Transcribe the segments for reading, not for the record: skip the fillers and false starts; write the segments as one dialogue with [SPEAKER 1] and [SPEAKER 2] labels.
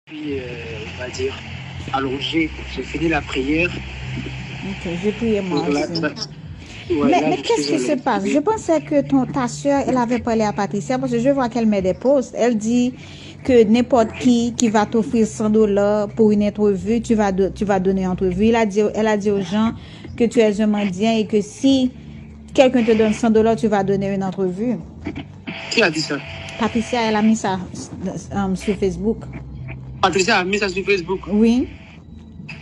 [SPEAKER 1] Puis, on va dire, allongé. J'ai fini la prière.
[SPEAKER 2] Ok, j'ai prié moi
[SPEAKER 1] Donc là,
[SPEAKER 2] aussi.
[SPEAKER 1] ouais, là,
[SPEAKER 2] Mais
[SPEAKER 1] je
[SPEAKER 2] qu'est-ce
[SPEAKER 1] suis
[SPEAKER 2] qui se passe? Je
[SPEAKER 1] allongé.
[SPEAKER 2] pensais que ta soeur, elle avait parlé à Patricia parce que je vois qu'elle met des posts. Elle dit que n'importe qui va t'offrir 100 dollars pour une entrevue, tu vas donner une entrevue. Elle a dit aux gens que tu es un mendiant et que si quelqu'un te donne 100 dollars, tu vas donner une entrevue.
[SPEAKER 1] Qui a dit ça?
[SPEAKER 2] Patricia, elle a mis ça sur Facebook.
[SPEAKER 1] Patricia a mis ça sur Facebook.
[SPEAKER 2] Oui.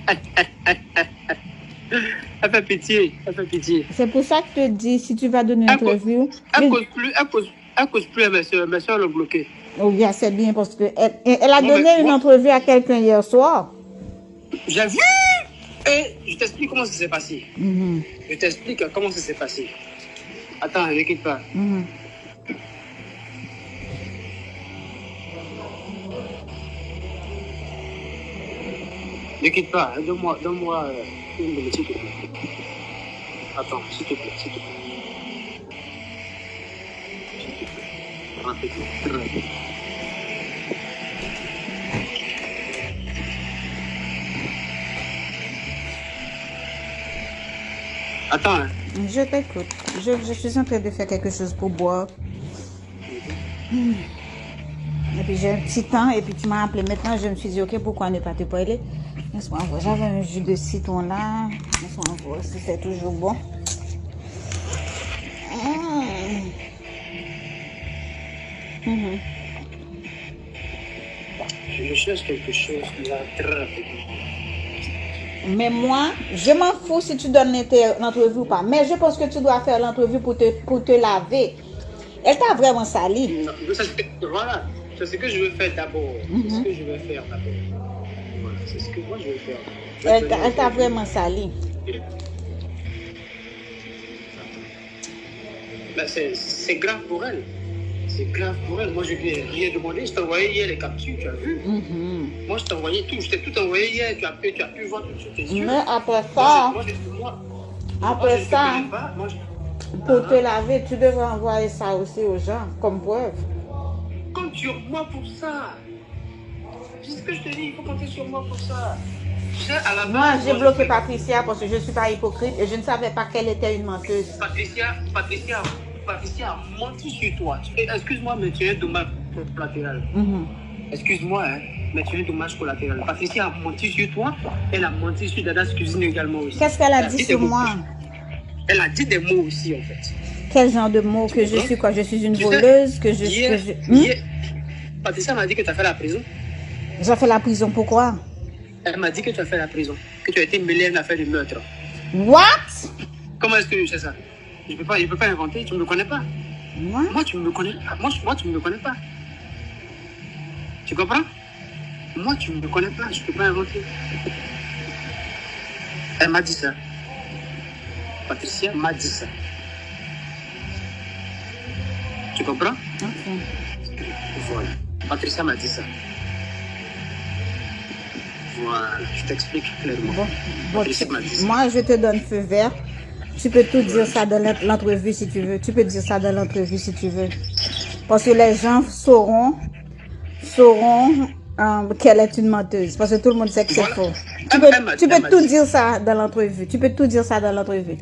[SPEAKER 1] Elle fait pitié. Elle fait pitié.
[SPEAKER 2] C'est pour ça que je te dis, si tu vas donner une
[SPEAKER 1] Elle cause,
[SPEAKER 2] interview,
[SPEAKER 1] elle cause plus, elle cause plus à mes soeurs. Mes soeurs l'ont bloqué.
[SPEAKER 2] oh, bien, c'est bien parce que elle a
[SPEAKER 1] Moi,
[SPEAKER 2] donné une entrevue à quelqu'un hier soir.
[SPEAKER 1] j'ai vu. Et je t'explique comment ça s'est passé. Je t'explique comment ça s'est passé. Attends, ne quitte pas. Ne quitte pas. Hein. Donne-moi une minute, s'il te plaît. Attends, s'il te plaît, s'il te plaît. S'il te plaît. Rapidement, très rapidement. Attends, hein.
[SPEAKER 2] Je t'écoute. Je suis en train de faire quelque chose pour boire. Et puis j'ai un petit temps et puis tu m'as appelé maintenant. Je me suis dit, ok, pourquoi ne pas te parler? Laisse-moi voir. J'avais un jus de citron là. Laisse-moi voir si c'est toujours bon.
[SPEAKER 1] Je cherche quelque chose là, très rapidement.
[SPEAKER 2] Mais moi, je m'en fous si tu donnes l'entrevue ou pas. Mais je pense que tu dois faire l'entrevue pour te laver. Elle t'a vraiment sali.
[SPEAKER 1] Non, voilà, c'est ce que je veux faire d'abord. C'est ce que je veux faire d'abord. Voilà, c'est ce que moi je veux faire.
[SPEAKER 2] Elle t'a vraiment sali.
[SPEAKER 1] Ben, c'est grave pour elle. C'est grave pour elle. Moi, je lui ai rien demandé. Je t'ai envoyé hier les captures, tu as vu? Moi, je t'ai envoyé tout. Je t'ai tout envoyé hier. Tu as pu voir tout sur tes yeux.
[SPEAKER 2] Mais après ça, pour te
[SPEAKER 1] Hein?
[SPEAKER 2] laver, tu devrais envoyer ça aussi aux gens comme preuve.
[SPEAKER 1] Compte sur moi pour ça. C'est ce que je te dis. Il faut compter sur moi pour ça.
[SPEAKER 2] Moi, j'ai bloqué Patricia parce que je ne suis pas hypocrite et je ne savais pas qu'elle était une menteuse.
[SPEAKER 1] Patricia a menti sur toi. Excuse-moi, mais tu es un dommage collatéral. Excuse-moi, hein, mais tu es un dommage collatéral. Patricia a menti sur toi. Elle a menti sur Dada's Cuisine également aussi.
[SPEAKER 2] Qu'est-ce qu'elle a dit sur moi?
[SPEAKER 1] Elle a dit des mots aussi, en fait.
[SPEAKER 2] Quel genre de mots? Que je suis quoi? Je suis une voleuse?
[SPEAKER 1] Hier, Patricia m'a dit que tu as fait la prison.
[SPEAKER 2] J'ai fait la prison, pourquoi?
[SPEAKER 1] Elle m'a dit que tu as fait la prison. Que tu as été mêlé à une affaire de meurtre.
[SPEAKER 2] What?
[SPEAKER 1] Comment est-ce que je sais ça? Je peux pas inventer. Tu ne me connais pas. Moi, tu ne me connais pas. Moi, tu ne me connais pas. Tu comprends? Moi, tu ne me connais pas. Je ne peux pas inventer. Elle m'a dit ça. Patricia m'a dit ça. Tu comprends?
[SPEAKER 2] Ok.
[SPEAKER 1] Voilà. Patricia m'a dit ça. Voilà. Je t'explique clairement. Patricia m'a dit ça.
[SPEAKER 2] Moi, je te donne feu vert. Tu peux tout dire ça dans l'entrevue si tu veux. Tu peux dire ça dans l'entrevue si tu veux. Parce que les gens sauront qu'elle est une menteuse. Parce que tout le monde sait que c'est faux. Tu peux tout dire ça dans l'entrevue. Tu peux tout dire ça dans l'entrevue.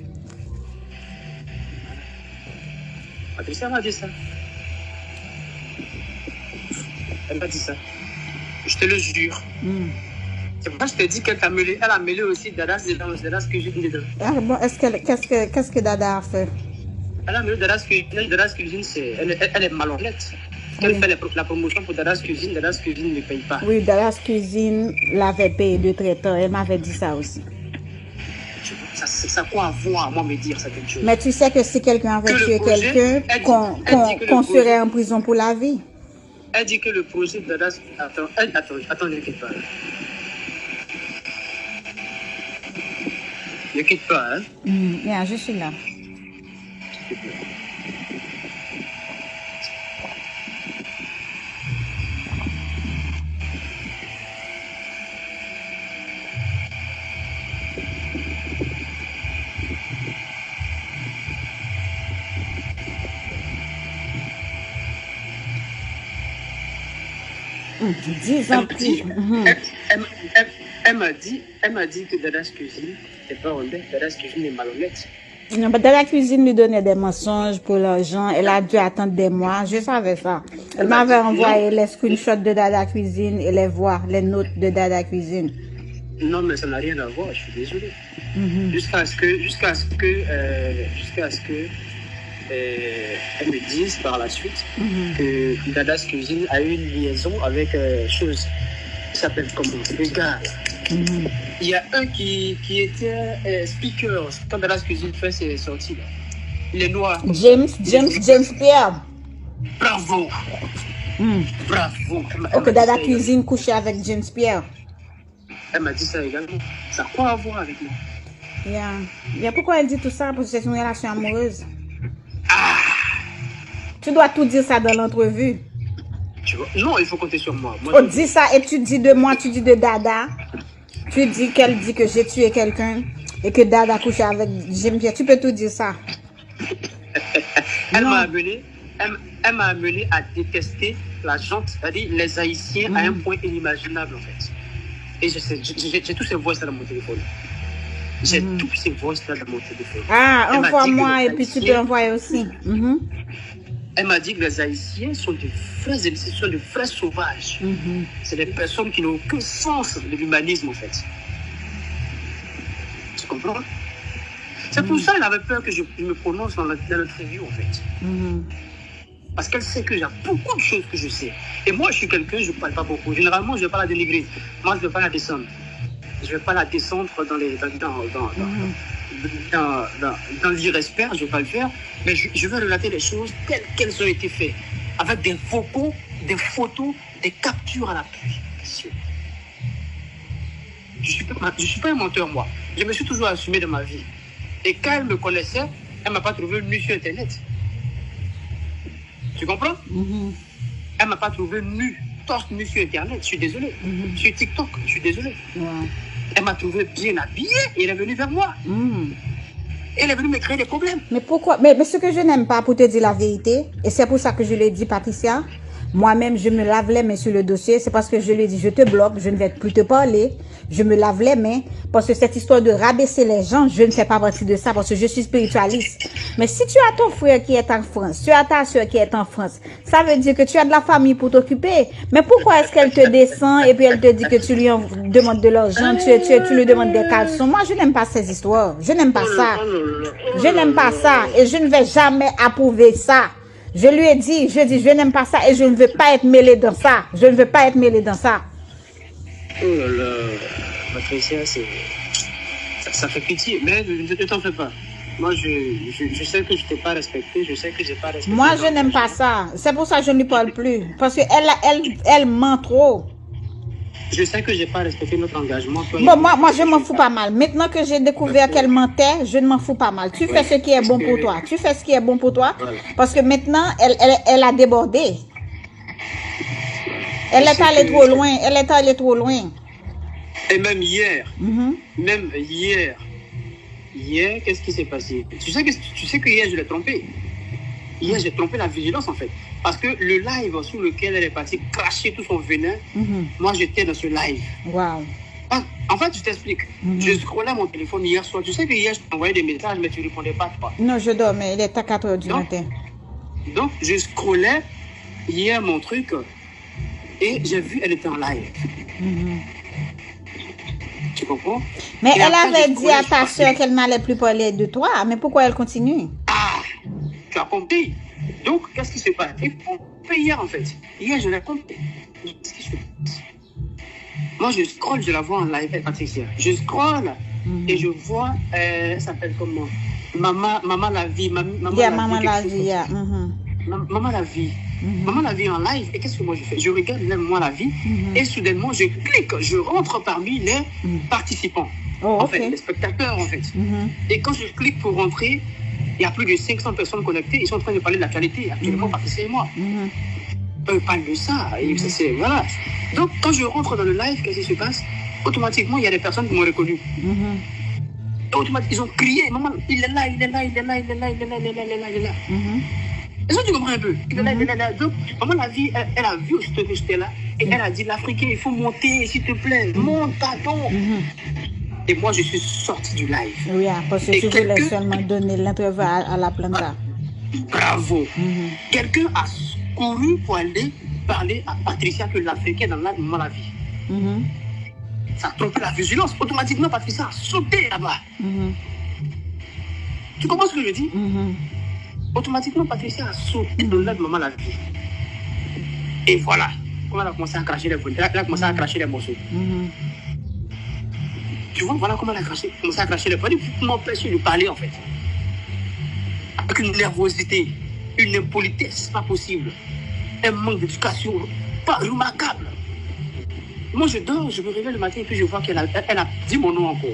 [SPEAKER 1] Patricia m'a dit ça. Elle m'a dit ça. Je te le jure. C'est pourquoi je te dis qu'elle t'a mêlé. Elle a mêlé aussi Dada's Cuisine dedans.
[SPEAKER 2] Ah bon, qu'est-ce que Dada a fait?
[SPEAKER 1] Elle a mêlé Dada's Cuisine, elle est malhonnête. Elle fait la promotion pour Dada's Cuisine ne paye pas.
[SPEAKER 2] Oui, Dada's Cuisine l'avait payé de traiteur. Elle m'avait dit ça aussi.
[SPEAKER 1] Ça a quoi à voir, moi, me dire certaines choses.
[SPEAKER 2] Mais tu sais que si quelqu'un avait tué quelqu'un, qu'on serait en prison pour la vie.
[SPEAKER 1] Elle dit que le projet de Dada's... Attends, ne quitte pas. Ne quitte pas, hein.
[SPEAKER 2] Bien, je suis là.
[SPEAKER 1] S'il te plaît.
[SPEAKER 2] 10 ans plus.
[SPEAKER 1] Elle m'a dit que Dada's Cuisine n'est pas honnête, Dada's Cuisine est malhonnête.
[SPEAKER 2] Non, Dada Cuisine lui donnait des mensonges pour l'argent. Elle a dû attendre des mois. Je savais ça. Elle m'avait envoyé les screenshots de Dada Cuisine et les voix, les notes de Dada Cuisine.
[SPEAKER 1] Non, mais ça n'a rien à voir, je suis désolé. Jusqu'à ce que elle me dise par la suite que Dada's Cuisine a eu une liaison avec chose qui s'appelle comment? Le gars. Il y a un qui était speaker quand Dada's Cuisine fait ses sorties. Là. Il est noir.
[SPEAKER 2] James Pierre.
[SPEAKER 1] Bravo. Bravo.
[SPEAKER 2] Ok, Dada Cuisine couchait avec James Pierre.
[SPEAKER 1] Elle m'a dit ça également. Ça a quoi à voir avec moi?
[SPEAKER 2] Pourquoi elle dit tout ça? Parce que c'est une relation amoureuse. Tu dois tout dire ça dans l'entrevue.
[SPEAKER 1] Tu vois? Non, il faut compter sur moi.
[SPEAKER 2] On dit ça et tu dis de moi, tu dis de Dada. Tu dis qu'elle dit que j'ai tué quelqu'un et que Dada couche avec James Pierre. Tu peux tout dire ça.
[SPEAKER 1] Elle m'a amené à détester la gente, c'est-à-dire les Haïtiens à un point inimaginable en fait. Et j'ai tous ces voix-là dans mon téléphone. J'ai tous ces voix-là dans mon téléphone.
[SPEAKER 2] Envoie-moi et puis tu peux envoyer aussi.
[SPEAKER 1] Elle m'a dit que les Haïtiens sont de vrais sauvages. C'est des personnes qui n'ont aucun sens de l'humanisme, en fait. Tu comprends? C'est pour ça qu'elle avait peur que je me prononce dans notre review, en fait. Parce qu'elle sait que j'ai beaucoup de choses que je sais. Et moi, je suis quelqu'un, je ne parle pas beaucoup. Généralement, je ne vais pas la dénigrer. Moi, je ne vais pas la descendre. Je ne vais pas la descendre dans l'irrespect, je ne vais pas le faire. Mais je vais relater les choses telles qu'elles ont été faites. Avec des vocaux, des photos, des captures à l'appui. Je ne suis pas un menteur, moi. Je me suis toujours assumé dans ma vie. Et quand elle me connaissait, elle ne m'a pas trouvé nu sur Internet. Tu comprends? Elle ne m'a pas trouvé nu, torse nu sur Internet. Je suis désolé. Sur TikTok, je suis désolé. Elle m'a trouvé bien habillée et elle est venue vers moi. Elle est venue me créer des problèmes.
[SPEAKER 2] Mais pourquoi? Mais ce que je n'aime pas, pour te dire la vérité, et c'est pour ça que je l'ai dit, Patricia, moi-même, je me lave les mains sur le dossier, c'est parce que je lui ai dit, je te bloque, je ne vais plus te parler, je me lave les mains, parce que cette histoire de rabaisser les gens, je ne fais pas partie de ça, parce que je suis spiritualiste. Mais si tu as ton frère qui est en France, tu as ta soeur qui est en France, ça veut dire que tu as de la famille pour t'occuper. Mais pourquoi est-ce qu'elle te descend et puis elle te dit que tu lui demandes de l'argent, tu lui demandes des caleçons? Moi, je n'aime pas ces histoires. Je n'aime pas ça. Je n'aime pas ça. Et je ne vais jamais approuver ça. Je lui ai dit, je n'aime pas ça et je ne veux pas être mêlée dans ça. Je ne veux pas être mêlée dans ça.
[SPEAKER 1] Oh là là, Patricia, ça fait pitié, mais ne t'en fais pas. Moi, je sais que je t'ai pas respecté, je sais que j'ai pas respecté.
[SPEAKER 2] Moi, je n'aime pas ça. C'est pour ça que je ne lui parle plus. Parce qu'elle ment trop.
[SPEAKER 1] Je sais que j'ai pas respecté notre engagement.
[SPEAKER 2] Bon, moi, je m'en fous pas mal. Maintenant que j'ai découvert qu'elle mentait, je ne m'en fous pas mal. Tu fais ce qui est bon pour toi. Tu fais ce qui est bon pour toi. Voilà. Parce que maintenant, elle a débordé. Elle est allée trop loin. Elle est allée trop loin.
[SPEAKER 1] Et même hier, hier, qu'est-ce qui s'est passé? Tu sais que hier, je l'ai trompé. Hier, j'ai trompé la vigilance, en fait. Parce que le live sur lequel elle est partie cracher tout son venin, moi, j'étais dans ce live.
[SPEAKER 2] Wow.
[SPEAKER 1] En fait, je t'explique. Je scrollais mon téléphone hier soir. Tu sais que hier, je t'envoyais des messages, mais tu ne répondais pas, toi.
[SPEAKER 2] Non, je dormais. Il est à 4 h du matin.
[SPEAKER 1] Donc, je scrollais hier mon truc et j'ai vu elle était en live. Tu comprends?
[SPEAKER 2] Mais et elle avait dit à ta soeur qu'elle n'allait plus parler de toi. Mais pourquoi elle continue?
[SPEAKER 1] Tu as compris. Donc, qu'est-ce qui se passe? Et hier, en fait. Hier, je l'ai compris. Qu'est-ce qui se passe? Moi, je scrolle, je la vois en live, Patricia. Je scrolle et je vois, elle s'appelle comment? Maman la vie. Maman la vie. Maman la vie. Maman la vie en live. Et qu'est-ce que moi je fais? Je regarde moi la vie et soudainement, je clique, je rentre parmi les participants. En fait, les spectateurs, en fait. Et quand je clique pour rentrer, il y a plus de 500 personnes connectées. Ils sont en train de parler de l'actualité, actuellement, Patricia et moi. Eux parlent de ça. Et voilà. Donc, quand je rentre dans le live, qu'est-ce qui se passe? Automatiquement, il y a des personnes qui m'ont reconnu. Automatiquement, ils ont crié, maman, il est là, il est là, il est là, il est là, il est là, il est là, il est là, il est là. Est-ce que tu comprends un peu? Il est là, il est là, il est là. Donc, maman, la vie, elle a vu que j'étais là. Et elle a dit, l'Africain, il faut monter, s'il te plaît, monte, pardon. Et moi, je suis sorti du live.
[SPEAKER 2] Oui, parce que tu voulais seulement donner l'interview à la planta.
[SPEAKER 1] Bravo. Quelqu'un a couru pour aller parler à Patricia que l'Africain dans la vie. Ça a trompé la vigilance. Automatiquement, Patricia a sauté là-bas. Tu comprends ce que je dis? Automatiquement, Patricia a sauté dans la maman la vie. Et voilà. Comment elle a commencé à cracher les volumes. Elle a commencé à cracher les morceaux. Tu vois, voilà comment elle a commencé à cracher les volumes pour m'empêcher de parler, en fait. Avec une nervosité, une impolitesse, pas possible. Un manque d'éducation, pas remarquable. Moi, je dors, je me réveille le matin et puis je vois qu'elle a dit mon nom encore.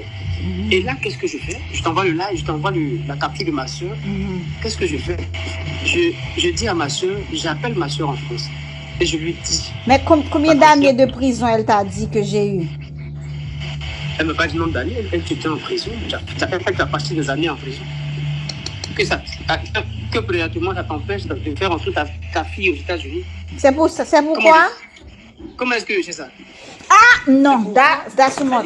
[SPEAKER 1] Et là, qu'est-ce que je fais? Je t'envoie le live, je t'envoie la capture de ma soeur. Qu'est-ce que je fais? Je dis à ma soeur, j'appelle ma soeur en France. Et je lui dis...
[SPEAKER 2] Mais combien d'années de prison elle t'a dit que j'ai eu?
[SPEAKER 1] Elle ne m'a pas dit nombre d'années, elle était en prison. Ça fait que tu as passé des années en prison. Que présentement ça t'empêche de faire entrer ta fille aux États-Unis?
[SPEAKER 2] C'est pourquoi?
[SPEAKER 1] Comment est-ce que c'est ça?
[SPEAKER 2] Ah non, that's not.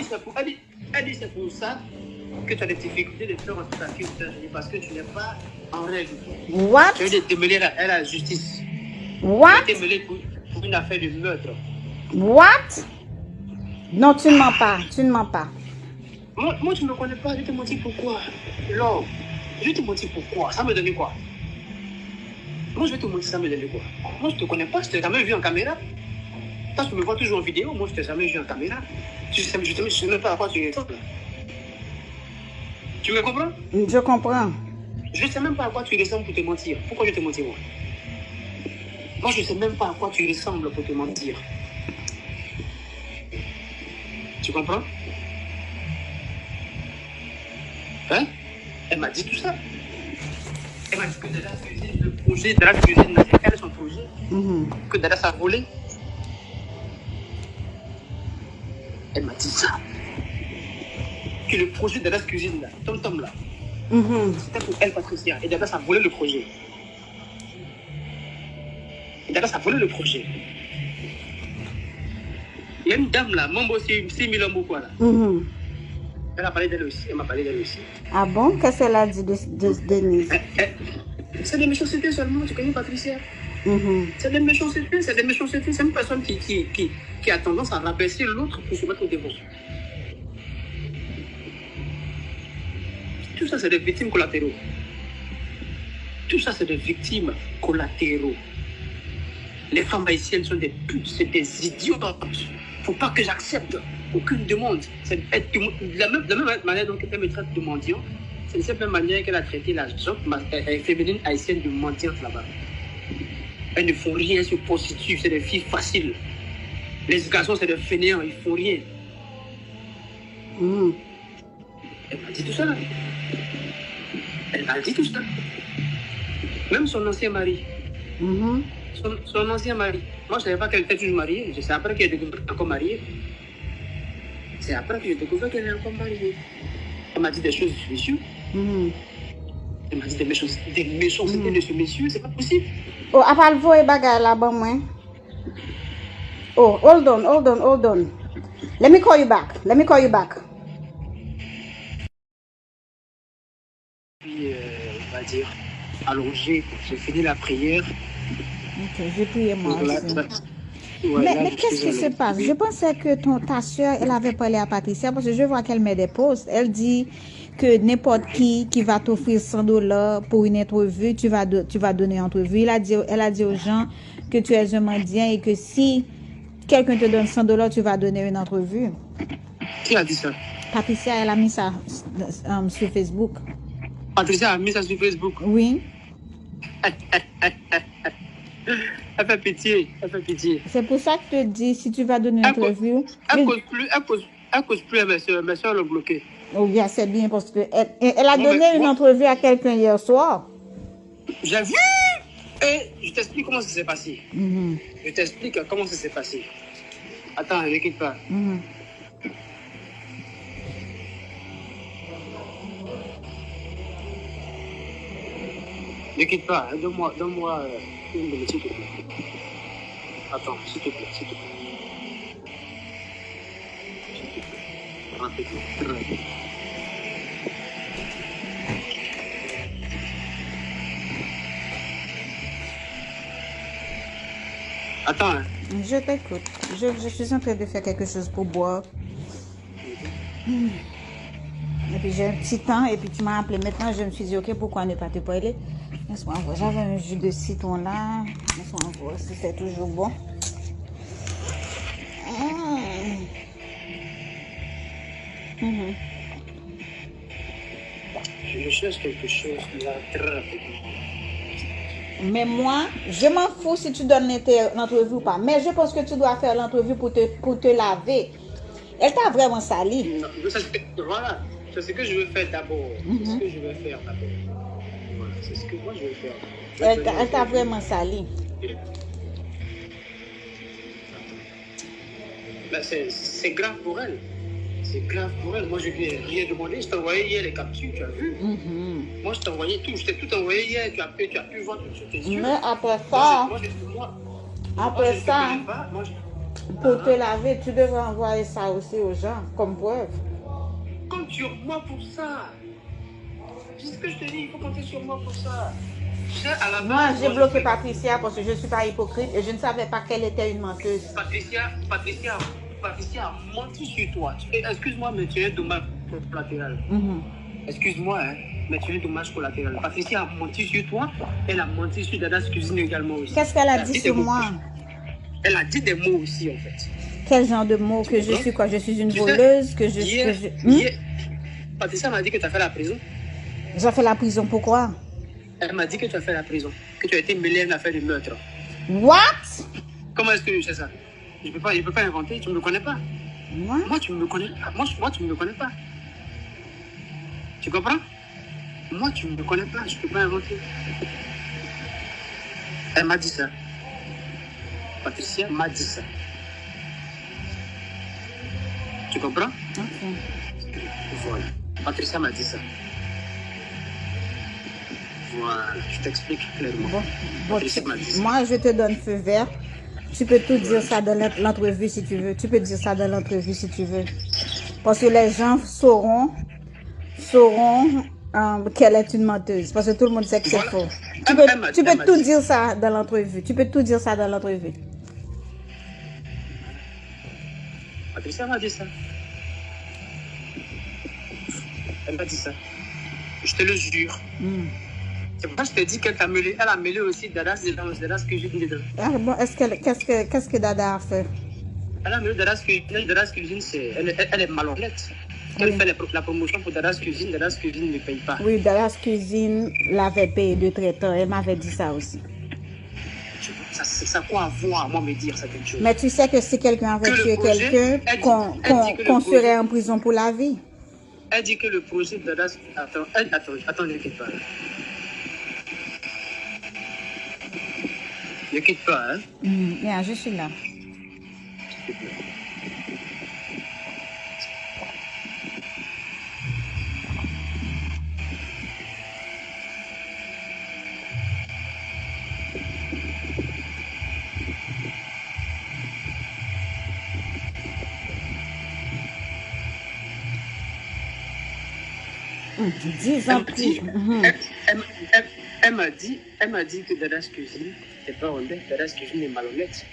[SPEAKER 1] Elle dit c'est pour ça que tu as des difficultés de faire entrer ta fille aux États-Unis parce que tu n'es pas en règle.
[SPEAKER 2] What?
[SPEAKER 1] Tu as été mêlé à la justice.
[SPEAKER 2] What?
[SPEAKER 1] Tu as été mêlé pour une affaire de meurtre.
[SPEAKER 2] What? Non, tu ne mens pas. Tu ne mens pas.
[SPEAKER 1] Moi, tu ne me connais pas. Je te menti pourquoi? Non. Je te menti pourquoi? Ça me donnait quoi? Moi, je vais te montrer ça me donnait quoi? Moi, je ne te connais pas. Je ne t'ai jamais vu en caméra. Toi, tu me vois toujours en vidéo. Moi, je ne t'ai jamais vu en caméra. Je ne sais même pas à quoi tu ressembles. Tu me comprends?
[SPEAKER 2] Je comprends.
[SPEAKER 1] Je ne sais même pas à quoi tu ressembles pour te mentir. Pourquoi je te mentir, moi? Moi, je ne sais même pas à quoi tu ressembles pour te mentir. Tu comprends? Hein? Elle m'a dit tout ça. Elle m'a dit que Dada cuisine, le projet Dada cuisine, elle son projet. Que Dada a volé. Elle m'a dit ça. Que le projet Dada cuisine là, Tom là, c'était pour elle, Patricia. Et Dada a volé le projet. Et Dada a volé le projet. Il y a une dame là, Mambo 6000 hommes ou quoi là. Elle a parlé d'elle aussi, elle m'a parlé d'elle aussi.
[SPEAKER 2] Ah bon? Qu'est-ce qu'elle a dit de Denise?
[SPEAKER 1] C'est des méchancetés seulement, tu connais Patricia? C'est des méchancetés, c'est une personne qui a tendance à rabaisser l'autre pour se mettre au devant. Tout ça, c'est des victimes collatéraux. Tout ça, c'est des victimes collatéraux. Les femmes haïtiennes sont des putes, c'est des idiotes. Faut pas que j'accepte aucune demande. C'est de la même manière dont elle me traite de mendiant, c'est de cette même manière qu'elle a traité la féminine haïtienne de mendiante là-bas. Elles ne font rien, elles se prostituent, c'est des filles faciles. Les garçons, c'est des fainéants, ils font rien. Elle m'a dit tout ça là. Elle m'a dit tout ça. Même son ancien mari. Son ancien mari. Moi, je ne savais pas qu'elle était toujours mariée. C'est après qu'elle est encore mariée. C'est après que j'ai découvert qu'elle est encore mariée. Elle m'a dit des choses de ce monsieur. Elle m'a dit des méchancetés de ce monsieur. C'est pas possible.
[SPEAKER 2] Oh, à part le voie bagay là-bas, moi. Oh, hold on. Let me call you back.
[SPEAKER 1] Puis, on va dire, allongé. J'ai fini la prière.
[SPEAKER 2] Ok, j'ai prié moi aussi.
[SPEAKER 1] Ouais,
[SPEAKER 2] mais qu'est-ce qui se passe? Je pensais que ta soeur, elle avait parlé à Patricia parce que je vois qu'elle met des posts. Elle dit que n'importe qui va t'offrir $100 pour une entrevue, tu vas donner une entrevue. Elle a dit aux gens que tu es un mendiant et que si quelqu'un te donne $100, tu vas donner une entrevue.
[SPEAKER 1] Qui a dit ça?
[SPEAKER 2] Patricia, elle a mis ça sur Facebook.
[SPEAKER 1] Patricia a mis ça sur Facebook?
[SPEAKER 2] Oui.
[SPEAKER 1] Elle fait pitié.
[SPEAKER 2] C'est pour ça que je te dis, si tu vas donner une interview...
[SPEAKER 1] Elle cause plus, mes soeurs l'ont bloqué.
[SPEAKER 2] Oh, bien, c'est bien, parce qu'elle a donné une entrevue à quelqu'un hier soir.
[SPEAKER 1] J'ai vu! Et je t'explique comment ça s'est passé. Je t'explique comment ça s'est passé. Attends, ne quitte pas. Ne quitte pas, donne-moi une minute, s'il te plaît. Attends, s'il te plaît. rapidement. Très rapidement. Attends, hein.
[SPEAKER 2] Je t'écoute. Je suis en train de faire quelque chose pour boire. Et puis j'ai un petit temps et puis tu m'as appelé. Maintenant, je me suis dit, ok, pourquoi ne pas te parler? Laisse-moi voir. J'avais un jus de citron là. Laisse-moi voir si c'est toujours bon.
[SPEAKER 1] Je cherche quelque chose là, très rapidement.
[SPEAKER 2] Mais moi, je m'en fous si tu donnes l'entrevue ou pas. Mais je pense que tu dois faire l'entrevue pour te laver. Elle t'a vraiment sali.
[SPEAKER 1] Non, voilà, c'est ce que je veux faire d'abord. C'est ce que je veux faire d'abord. Voilà, c'est ce que moi je veux faire.
[SPEAKER 2] Elle t'a vraiment sali.
[SPEAKER 1] Ben, c'est grave pour elle. C'est grave pour elle. Moi, je lui ai rien demandé. Je t'ai envoyé hier les captures, tu as vu? Moi, je t'ai envoyé tout. Je t'ai tout envoyé hier. Tu as pu voir tout sur tes yeux.
[SPEAKER 2] Mais après ça, pour te laver, tu devrais envoyer ça aussi aux gens, comme preuve.
[SPEAKER 1] Compte sur moi pour ça. C'est ce que je te dis, il faut compter sur moi pour ça.
[SPEAKER 2] Moi, j'ai bloqué Patricia parce que je ne suis pas hypocrite et je ne savais pas qu'elle était une menteuse.
[SPEAKER 1] Patricia a menti sur toi. Excuse-moi, mais tu es un dommage collatéral. Excuse-moi, hein, mais tu es un dommage collatéral. Patricia a menti sur toi. Elle a menti sur Dada's Cuisine également aussi.
[SPEAKER 2] Qu'est-ce qu'elle a dit sur moi?
[SPEAKER 1] Elle a dit des mots aussi, en fait.
[SPEAKER 2] Quel genre de mots? Que je suis quoi? Je suis une voleuse? Que je suis...
[SPEAKER 1] Patricia m'a dit que tu as fait la prison.
[SPEAKER 2] J'ai fait la prison, pourquoi?
[SPEAKER 1] Elle m'a dit que tu as fait la prison. Que tu as été mêlé à une affaire de meurtre.
[SPEAKER 2] What?
[SPEAKER 1] Comment est-ce que je sais ça? Je peux pas inventer. Tu ne me connais pas. Moi, tu ne me connais pas. Moi, tu ne me connais pas. Tu comprends? Moi, tu ne me connais pas. Je ne peux pas inventer. Elle m'a dit ça. Patricia m'a dit ça. Tu comprends?
[SPEAKER 2] Ok.
[SPEAKER 1] Voilà. Patricia m'a dit ça. Voilà. Je t'explique clairement. Patricia m'a dit ça.
[SPEAKER 2] Moi, je te donne feu vert. Tu peux tout dire ça dans l'entrevue si tu veux. Tu peux dire ça dans l'entrevue si tu veux. Parce que les gens sauront qu'elle est une menteuse. Parce que tout le monde sait que c'est faux. Tu peux tout dire ça dans l'entrevue. Tu peux tout dire ça dans l'entrevue.
[SPEAKER 1] Patricia m'a dit ça. Elle m'a dit ça. Je te le jure. C'est pour ça que je te dis qu'elle t'a mêlé. Elle a mêlé aussi Dada's Cuisine dedans.
[SPEAKER 2] Ah bon, qu'est-ce que Dada a fait?
[SPEAKER 1] Elle a mêlé Dada's Cuisine, elle est malhonnête. Elle fait la promotion pour Dada's Cuisine ne paye pas.
[SPEAKER 2] Oui, Dada's Cuisine l'avait payé de traiteur. Elle m'avait dit ça aussi.
[SPEAKER 1] Ça quoi avoir, moi, me dire certaines choses.
[SPEAKER 2] Mais tu sais que si quelqu'un avait tué quelqu'un, qu'on serait en prison pour la vie.
[SPEAKER 1] Elle dit que le projet de Dada's... Attends, ne quitte pas. Ne quitte pas, hein.
[SPEAKER 2] Bien, je suis là.
[SPEAKER 1] Elle m'a dit que Dada's Cuisine n'est pas honnête, Dada's Cuisine est malhonnête.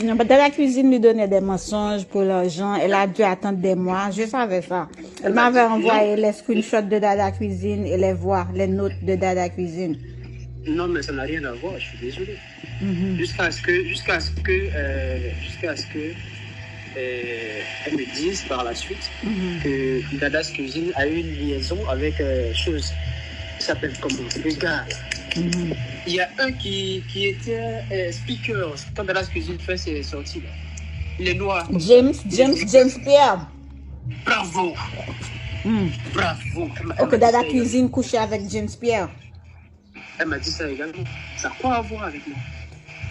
[SPEAKER 2] Non, mais Dada's Cuisine lui donnait des mensonges pour l'argent. Elle a dû attendre des mois. Je savais ça. Elle m'avait envoyé les screenshots de Dada's Cuisine et les voix, les notes de Dada's Cuisine.
[SPEAKER 1] Non, mais ça n'a rien à voir, je suis désolé. Jusqu'à ce que elle me dise par la suite que Dada's Cuisine a eu une liaison avec chose qui s'appelle comment? Le gars. Il y a un qui était speaker quand Dada's Cuisine fait ses sorties. Là. Il est noir.
[SPEAKER 2] James Pierre.
[SPEAKER 1] Bravo. Bravo.
[SPEAKER 2] Ok, Dada's Cuisine couchait avec James Pierre.
[SPEAKER 1] Elle m'a dit ça également. Ça n'a quoi à voir avec moi?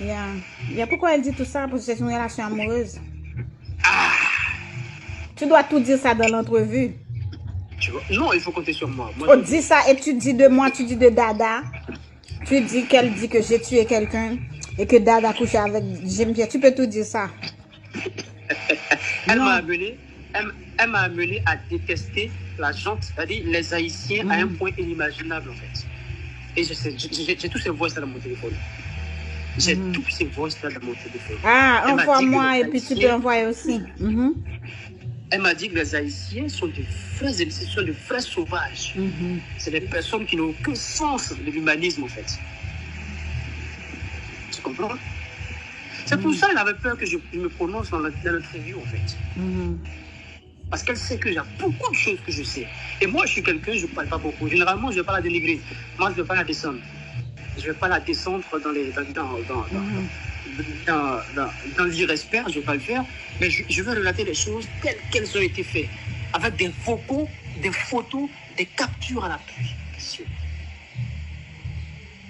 [SPEAKER 2] Yeah. Pourquoi elle dit tout ça? Parce que c'est une relation amoureuse. Tu dois tout dire ça dans l'entrevue.
[SPEAKER 1] Non, il faut compter sur moi.
[SPEAKER 2] On dit ça et tu dis de moi, tu dis de Dada. Tu dis qu'elle dit que j'ai tué quelqu'un et que Dada couche avec James Pierre. Tu peux tout dire ça.
[SPEAKER 1] Elle m'a appelé. elle m'a amené à détester la gente, c'est-à-dire les Haïtiens, à un point inimaginable, en fait. Et j'ai tous ces voix-là dans mon téléphone. J'ai tous ces voix-là dans mon téléphone.
[SPEAKER 2] Ah, envoie-moi et puis tu peux envoyer aussi.
[SPEAKER 1] Elle m'a dit que les Haïtiens sont des vrais sauvages. C'est des personnes qui n'ont aucun sens de l'humanisme, en fait. Tu comprends? C'est pour ça qu'elle avait peur que je me prononce dans notre review, en fait. Parce qu'elle sait que j'ai beaucoup de choses que je sais. Et moi, je suis quelqu'un, je ne parle pas beaucoup. Généralement, je ne vais pas la dénigrer. Moi, je ne vais pas la descendre. Je ne vais pas la descendre dans l'irrespect, je ne vais pas le faire. Mais je vais relater les choses telles qu'elles ont été faites. Avec des vocaux, des photos, des captures à la question.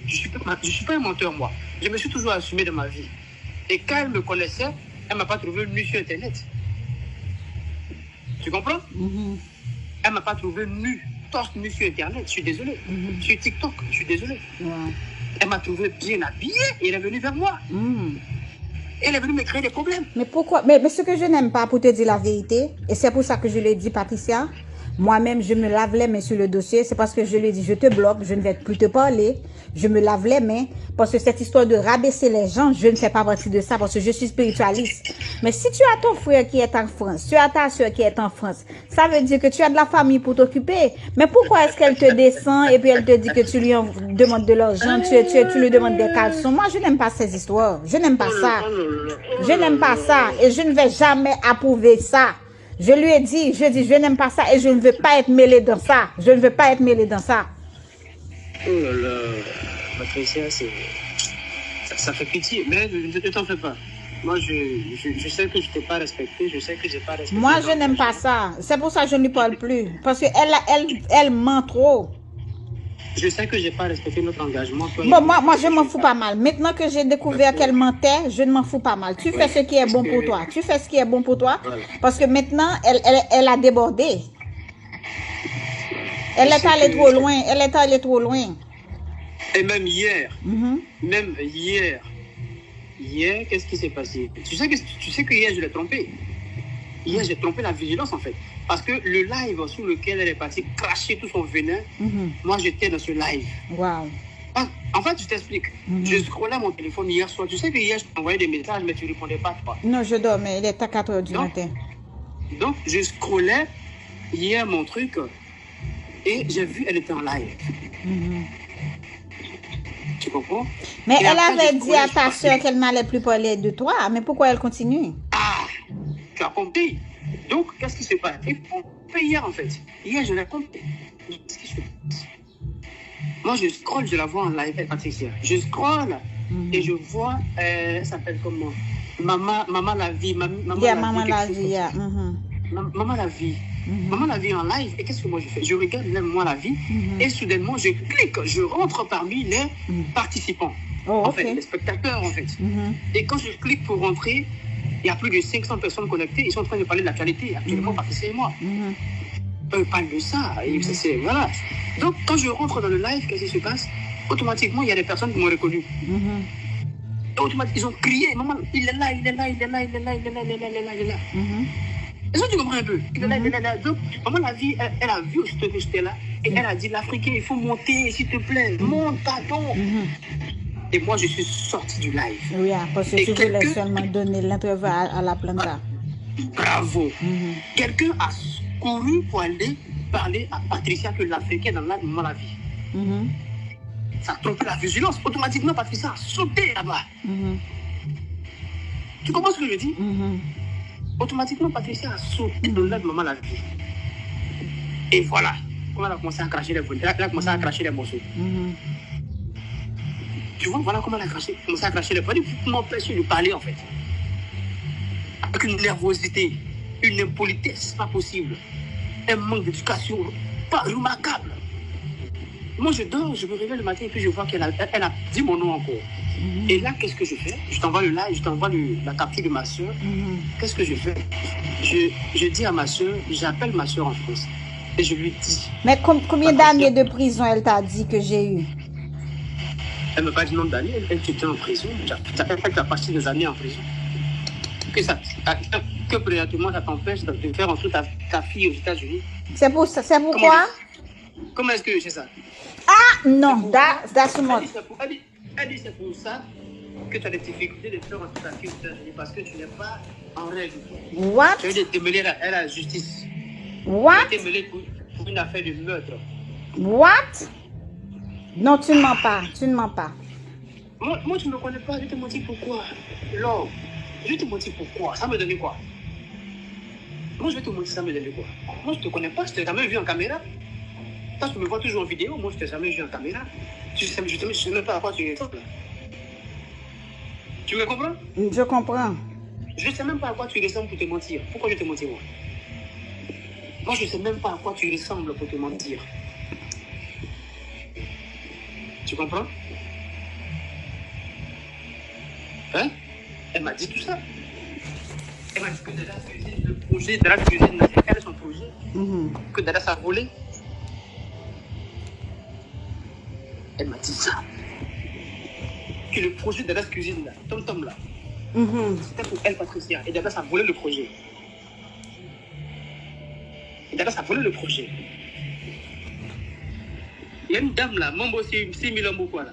[SPEAKER 1] Je ne suis pas un menteur, moi. Je me suis toujours assumé de ma vie. Et quand elle me connaissait, elle ne m'a pas trouvé nu sur Internet. Tu comprends? Elle ne m'a pas trouvé nu, torse nu sur Internet. Je suis désolé. Sur TikTok, je suis désolé. Elle m'a trouvé bien habillée et elle est venue vers moi. Elle est venue me créer des problèmes.
[SPEAKER 2] Mais pourquoi? Mais ce que je n'aime pas, pour te dire la vérité, et c'est pour ça que je l'ai dit, Patricia, moi-même, je me lave les mains sur le dossier. C'est parce que je lui ai dit, je te bloque, je ne vais plus te parler. Je me lave les mains. Parce que cette histoire de rabaisser les gens, je ne fais pas partie de ça parce que je suis spiritualiste. Mais si tu as ton frère qui est en France, tu as ta soeur qui est en France, ça veut dire que tu as de la famille pour t'occuper. Mais pourquoi est-ce qu'elle te descend et puis elle te dit que tu lui demandes de l'argent, tu lui demandes des caleçons? Moi, je n'aime pas ces histoires. Je n'aime pas ça. Je n'aime pas ça. Et je ne vais jamais approuver ça. Je lui ai dit, je n'aime pas ça et je ne veux pas être mêlée dans ça. Je ne veux pas être mêlée dans ça.
[SPEAKER 1] Oh là là, Patricia, ça fait pitié, mais ne t'en fais pas. Moi, je sais que je ne t'ai pas respecté, je sais que je n'ai pas respecté.
[SPEAKER 2] Moi, je n'aime pas ça. C'est pour ça que je ne lui parle plus. Parce qu'elle ment trop.
[SPEAKER 1] Je sais que je n'ai pas respecté notre engagement.
[SPEAKER 2] Bon, moi, je m'en fous pas mal. Maintenant que j'ai découvert qu'elle mentait, je ne m'en fous pas mal. Tu fais ce qui est bon pour toi. Tu fais ce qui est bon pour toi. Parce que maintenant, elle a débordé. Elle est allée trop loin. Elle est allée trop loin.
[SPEAKER 1] Et même hier, qu'est-ce qui s'est passé? Tu sais que hier, je l'ai trompé. Hier, j'ai trompé la vigilance, en fait. Parce que le live sur lequel elle est partie cracher tout son venin, moi, j'étais dans ce live.
[SPEAKER 2] Wow.
[SPEAKER 1] En fait, je t'explique. Je scrollais mon téléphone hier soir. Tu sais que hier, je t'envoyais des messages, mais tu ne répondais pas, toi.
[SPEAKER 2] Non, je dormais. Il est à 4 h du matin.
[SPEAKER 1] Donc, je scrollais hier mon truc et j'ai vu elle était en live. Tu comprends?
[SPEAKER 2] Mais elle avait dit à ta soeur qu'elle n'allait plus parler de toi. Mais pourquoi elle continue?
[SPEAKER 1] Ah, tu as compris. Donc, qu'est-ce qui se passe? Et hier, en fait. Hier, je l'ai compris. Qu'est-ce qui se passe? Moi, je scrolle, je la vois en live, Patricia. Je scrolle et je vois, elle s'appelle comment? Maman la vie.
[SPEAKER 2] Maman la vie.
[SPEAKER 1] Maman la vie. Maman la vie en live. Et qu'est-ce que moi je fais? Je regarde moi la vie et soudainement, je clique, je rentre parmi les participants. En fait, les spectateurs, en fait. Et quand je clique pour rentrer, il y a plus de 500 personnes connectées. Ils sont en train de parler de l'actualité, actuellement, Patricia et moi. Eux parlent de ça. Et voilà. Donc, quand je rentre dans le live, qu'est-ce qui se passe? Automatiquement, il y a des personnes qui m'ont reconnu. Automatiquement, ils ont crié, maman, il est là, il est là, il est là, il est là, il est là, il est là, il est là, il est là. Est-ce que tu comprends un peu? Il est là, il est là. Donc, maman, la vie, elle a vu que j'étais là. Et elle a dit, l'Africain, il faut monter, s'il te plaît. Monte, pardon. Et moi, je suis sorti du live.
[SPEAKER 2] Oui, parce que tu voulais seulement donner l'interview à la planta.
[SPEAKER 1] Bravo. Quelqu'un a couru pour aller parler à Patricia que l'Africain dans moment la vie. Ça a trompé la vigilance. Automatiquement, Patricia a sauté là-bas. Tu comprends ce que je dis? Automatiquement, Patricia a sauté dans le moment la vie. Et voilà. Comment elle a commencé à cracher les volets. Elle a commencé à cracher les morceaux. Tu vois, voilà comment elle a commencé à cracher les volets pour m'empêcher de parler, en fait. Avec une nervosité, une impolitesse, pas possible. Un manque d'éducation, pas remarquable. Moi, je dors, je me réveille le matin et puis je vois qu'elle a dit mon nom encore. Et là, qu'est-ce que je fais? Je t'envoie le live, je t'envoie la capture de ma soeur. Qu'est-ce que je fais? Je dis à ma soeur, j'appelle ma soeur en France. Et je lui dis...
[SPEAKER 2] Mais combien d'années de prison elle t'a dit que j'ai eu?
[SPEAKER 1] Elle ne m'a pas dit nombre d'années, elle était en prison. Ça fait que tu as passé des années en prison. Que ça... que présentement ça t'empêche de faire entrer ta fille aux États-Unis?
[SPEAKER 2] C'est pour ça, c'est pourquoi?
[SPEAKER 1] Comment est-ce que c'est ça?
[SPEAKER 2] Ah, non, that's what.
[SPEAKER 1] Elle dit c'est pour ça que tu as des difficultés de faire entrer ta fille aux États-Unis parce que tu n'es pas en règle.
[SPEAKER 2] What?
[SPEAKER 1] Tu as été mêlé à la justice.
[SPEAKER 2] What?
[SPEAKER 1] Tu as été mêlé pour une affaire de meurtre.
[SPEAKER 2] What? Non, tu ne mens pas, tu ne mens pas.
[SPEAKER 1] Moi, tu ne me connais pas, je te mentir pourquoi? Non, je te mentir pourquoi? Ça me donne quoi? Moi, je vais te mentir, ça me donne quoi? Moi, je ne te connais pas, je ne t'ai jamais vu en caméra. Toi, tu me vois toujours en vidéo, moi, je ne t'ai jamais vu en caméra. Je ne sais même pas à quoi tu ressembles. Tu me comprends?
[SPEAKER 2] Je comprends.
[SPEAKER 1] Je ne sais même pas à quoi tu ressembles pour te mentir. Pourquoi je te mentir, moi? Moi, je ne sais même pas à quoi tu ressembles pour te mentir. Tu comprends? Hein? Elle m'a dit tout ça. Elle m'a dit que Dada cuisine, le projet de la cuisine, c'est quel est son projet? Que Dada a volé. Elle m'a dit ça. Que le projet de la cuisine, là, Tom là, c'était pour elle, Patricia. Et Dada a volé le projet. Et Dada a volé le projet. Il y a une dame là, Mambo, c'est 6 000 quoi là.